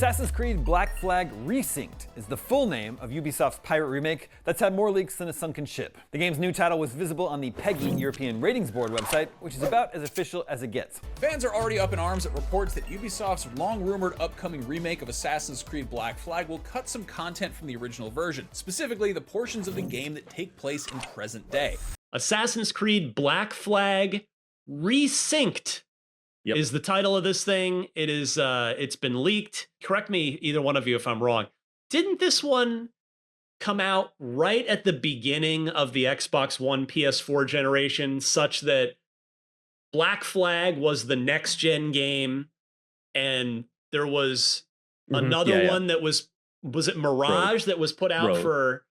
Assassin's Creed Black Flag Resynced is the full name of Ubisoft's pirate remake that's had more leaks than a sunken ship. The game's new title was visible on the PEGI European Ratings Board website, which is about as official as it gets. Fans are already up in arms at reports that Ubisoft's long-rumored upcoming remake of Assassin's Creed Black Flag will cut some content from the original version, specifically the portions of the game that take place in present day. Assassin's Creed Black Flag Resynced is the title of this thing. It is it's been leaked. Correct me, either one of you, if I'm wrong. Didn't this one come out right at the beginning of the Xbox One PS4 generation, such that Black Flag was the next gen game, and there was another one that was it Mirage that was put out for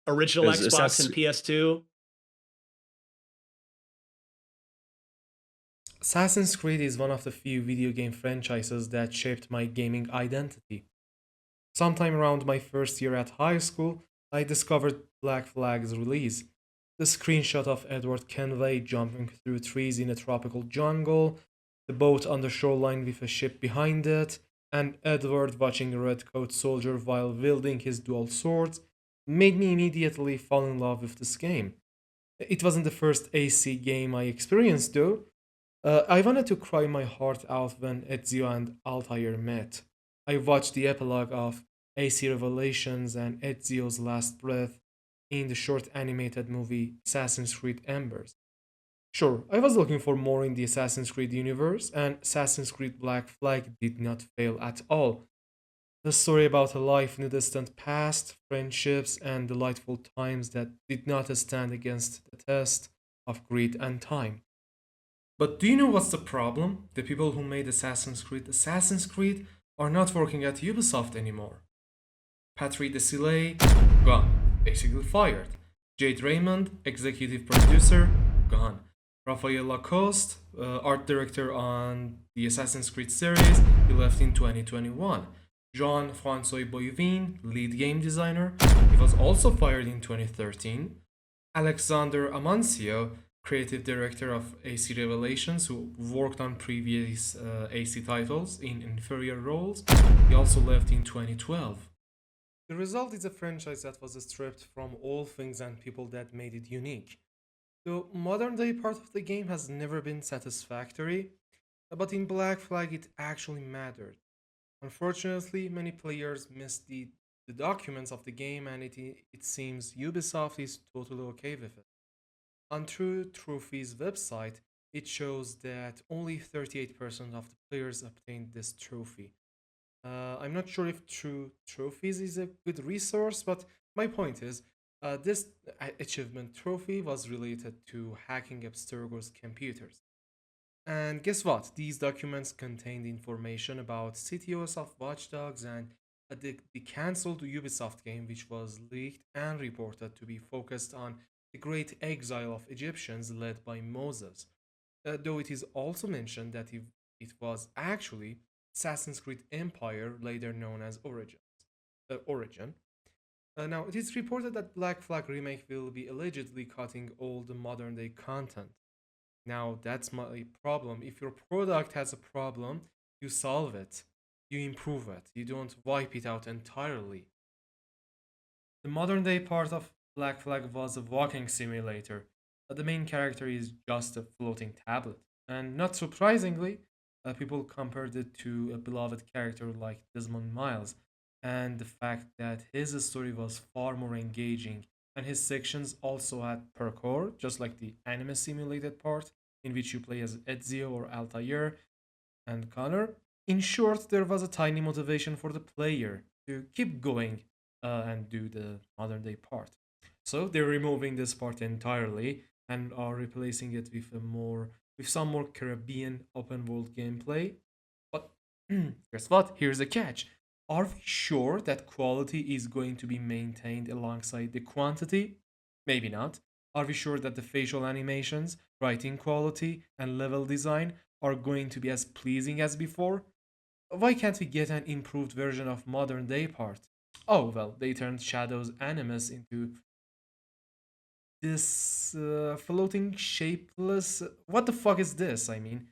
original Xbox and PS2? Assassin's Creed is one of the few video game franchises that shaped my gaming identity. Sometime around my first year at high school, I discovered Black Flag's release. The screenshot of Edward Kenway jumping through trees in a tropical jungle, the boat on the shoreline with a ship behind it, and Edward watching a redcoat soldier while wielding his dual swords made me immediately fall in love with this game. It wasn't the first AC game I experienced though. I wanted to cry my heart out when Ezio and Altair met. I watched the epilogue of AC Revelations and Ezio's last breath in the short animated movie Assassin's Creed Embers. Sure, I was looking for more in the Assassin's Creed universe, and Assassin's Creed Black Flag did not fail at all. The story about a life in the distant past, friendships, and delightful times that did not stand against the test of greed and time. But do you know what's the problem? The people who made Assassin's Creed are not working at Ubisoft anymore. Patrick Desilets, gone, basically fired. Jade Raymond, executive producer, gone. Raphael Lacoste, art director on the Assassin's Creed series, he left in 2021. Jean-François Boivin, lead game designer, he was also fired in 2013. Alexander Amancio, creative director of AC Revelations, who worked on previous AC titles in inferior roles, he also left in 2012. The result is a franchise that was stripped from all things and people that made it unique. The modern day part of the game has never been satisfactory, but in Black Flag it actually mattered. Unfortunately, many players missed the documents of the game, and it seems Ubisoft is totally okay with it. On True Trophies website, it shows that only 38% of the players obtained this trophy. I'm not sure if True Trophies is a good resource, but my point is, this achievement trophy was related to hacking Abstergo's computers. And guess what? These documents contained information about CTOs of Watch Dogs and the cancelled Ubisoft game, which was leaked and reported to be focused on the great exile of Egyptians led by Moses, though it is also mentioned that it was actually Assassin's Creed Empire, later known as Origin. Now, it is reported that Black Flag Remake will be allegedly cutting all the modern day content. Now, that's my problem. If your product has a problem, you solve it, you improve it, you don't wipe it out entirely. The modern day part of Black Flag was a walking simulator, but the main character is just a floating tablet. And not surprisingly, people compared it to a beloved character like Desmond Miles, and the fact that his story was far more engaging, and his sections also had parkour, just like the anime simulated part, in which you play as Ezio or Altair and Connor. In short, there was a tiny motivation for the player to keep going and do the modern day part. So they're removing this part entirely and are replacing it with some more Caribbean open world gameplay. But guess what? Here's the catch. Are we sure that quality is going to be maintained alongside the quantity? Maybe not. Are we sure that the facial animations, writing quality, and level design are going to be as pleasing as before? Why can't we get an improved version of modern day part? Oh well, they turned Shadow's Animus into this floating shapeless. What the fuck is this? I mean,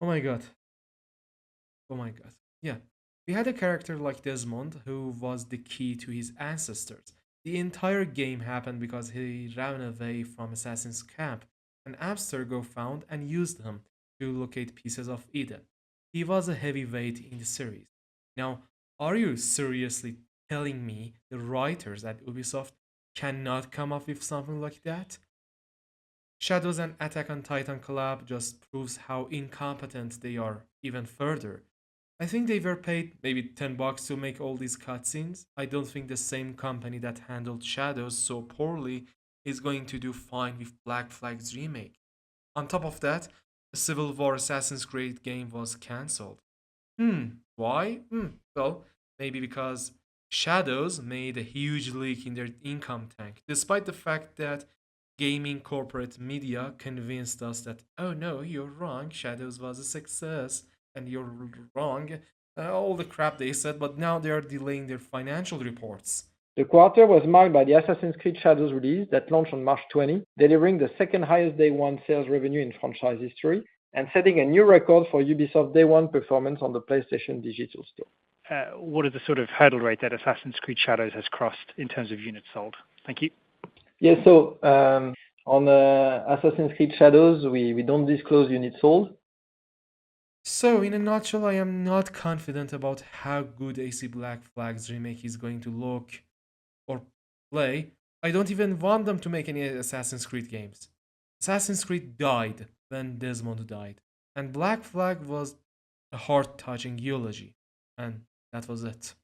oh my god. Oh my god. Yeah. We had a character like Desmond who was the key to his ancestors. The entire game happened because he ran away from Assassin's camp, and Abstergo found and used him to locate pieces of Eden. He was a heavyweight in the series. Now, are you seriously telling me the writers at Ubisoft cannot come up with something like that? Shadows and Attack on Titan collab just proves how incompetent they are even further. I think they were paid maybe $10 to make all these cutscenes. I don't think the same company that handled Shadows so poorly is going to do fine with Black Flag's remake. On top of that, a Civil War Assassin's Creed game was cancelled. Why? Well, maybe because Shadows made a huge leak in their income tank, despite the fact that gaming corporate media convinced us that, oh no, you're wrong, Shadows was a success, and you're wrong. All the crap they said, but now they are delaying their financial reports. The quarter was marked by the Assassin's Creed Shadows release that launched on March 20, delivering the second highest day one sales revenue in franchise history and setting a new record for Ubisoft day one performance on the PlayStation Digital Store. What is the sort of hurdle rate that Assassin's Creed Shadows has crossed in terms of units sold? Thank you. Yeah, so on Assassin's Creed Shadows, we don't disclose units sold. So, in a nutshell, I am not confident about how good AC Black Flag's remake is going to look or play. I don't even want them to make any Assassin's Creed games. Assassin's Creed died when Desmond died, and Black Flag was a heart touching eulogy, and that was it.